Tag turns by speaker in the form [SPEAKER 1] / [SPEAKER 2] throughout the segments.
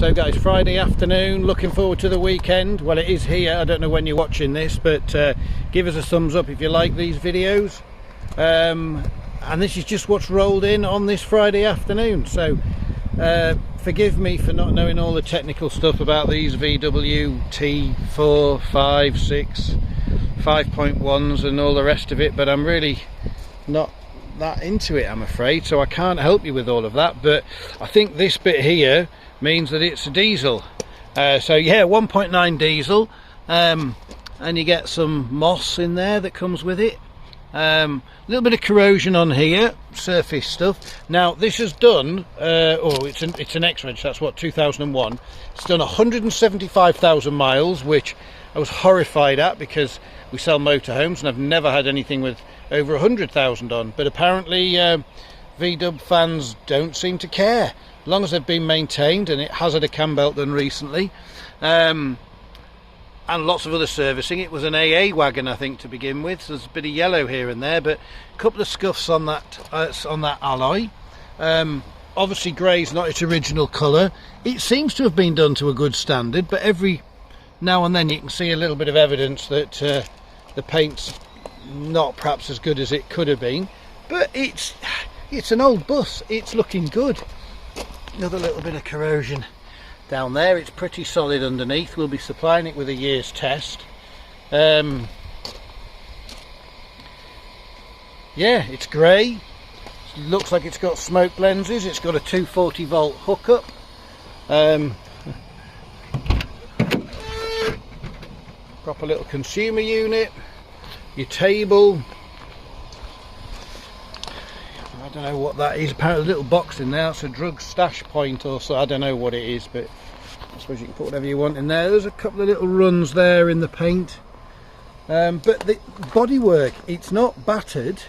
[SPEAKER 1] So guys, Friday afternoon, looking forward to the weekend. Well, it is here, I don't know when you're watching this, but give us a thumbs up if you like these videos. And this is just what's rolled in on this Friday afternoon. So forgive me for not knowing all the technical stuff about these VW T4, 5, 6, 5.1s and all the rest of it, but I'm really not that into it, I'm afraid, so I can't help you with all of that. But I think this bit here means that it's a diesel. So yeah, 1.9 diesel, and you get some moss in there that comes with it. A little bit of corrosion on here, surface stuff. Now this has done, it's an X-Reg, that's what, 2001. It's done 175,000 miles, which I was horrified at because we sell motorhomes and I've never had anything with over 100,000 on. But apparently VW fans don't seem to care, as long as they've been maintained, and it has had a cam belt done recently. And lots of other servicing. It was an AA wagon, I think, to begin with, so there's a bit of yellow here and there, but a couple of scuffs on that alloy. Obviously grey's not its original colour. It seems to have been done to a good standard, but every now and then you can see a little bit of evidence that the paint's not perhaps as good as it could have been. But it's an old bus, it's looking good. Another little bit of corrosion down there. It's pretty solid underneath. We'll be supplying it with a year's test. Yeah, it's grey. Looks like it's got smoke lenses. It's got a 240 volt hookup. Proper little consumer unit. Your table. I don't know what that is. Apparently a little box in there. It's a drug stash point or so. I don't know what it is, but I suppose you can put whatever you want in there. There's a couple of little runs there in the paint. But the bodywork, it's not battered,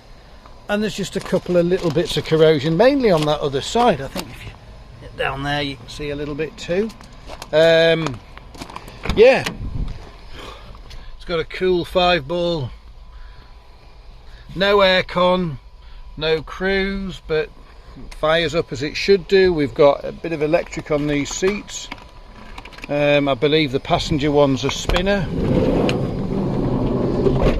[SPEAKER 1] and there's just a couple of little bits of corrosion, mainly on that other side. I think if you get down there you can see a little bit too. Yeah, it's got a cool 5-ball, no aircon, no cruise, but fires up as it should do. We've got a bit of electric on these seats. I believe the passenger one's a spinner.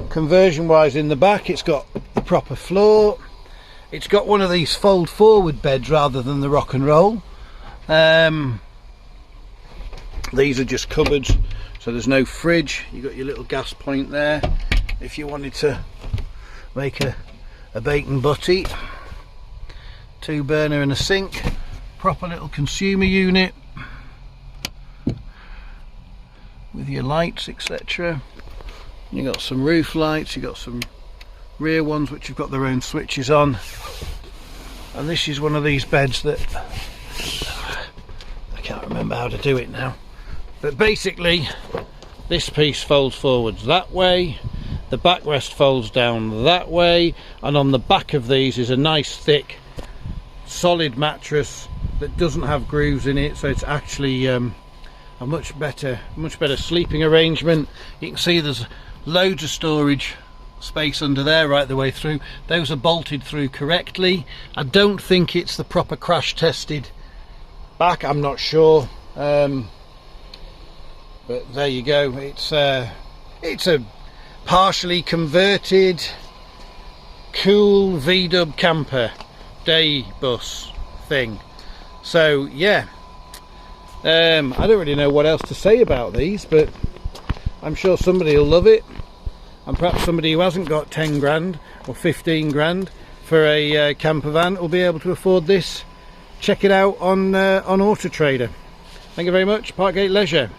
[SPEAKER 1] Conversion wise, in the back it's got the proper floor. It's got one of these fold forward beds rather than the rock and roll. These are just cupboards, so there's no fridge. You've got your little gas point there if you wanted to make a bacon butty. 2 burner and a sink. Proper little consumer unit with your lights, etc. You got some roof lights, you got some rear ones which have got their own switches on, and this is one of these beds that I can't remember how to do it now, but basically this piece folds forwards that way, the backrest folds down that way, and on the back of these is a nice thick solid mattress that doesn't have grooves in it, so it's actually a much better sleeping arrangement. You can see there's loads of storage space under there right the way through. Those are bolted through correctly. I don't think it's the proper crash tested back, I'm not sure, but there you go. It's a partially converted cool VW camper day bus thing. So yeah, I don't really know what else to say about these, but I'm sure somebody will love it, and perhaps somebody who hasn't got 10 grand or 15 grand for a camper van will be able to afford this. Check it out on Auto Trader. Thank you very much. Parkgate Leisure.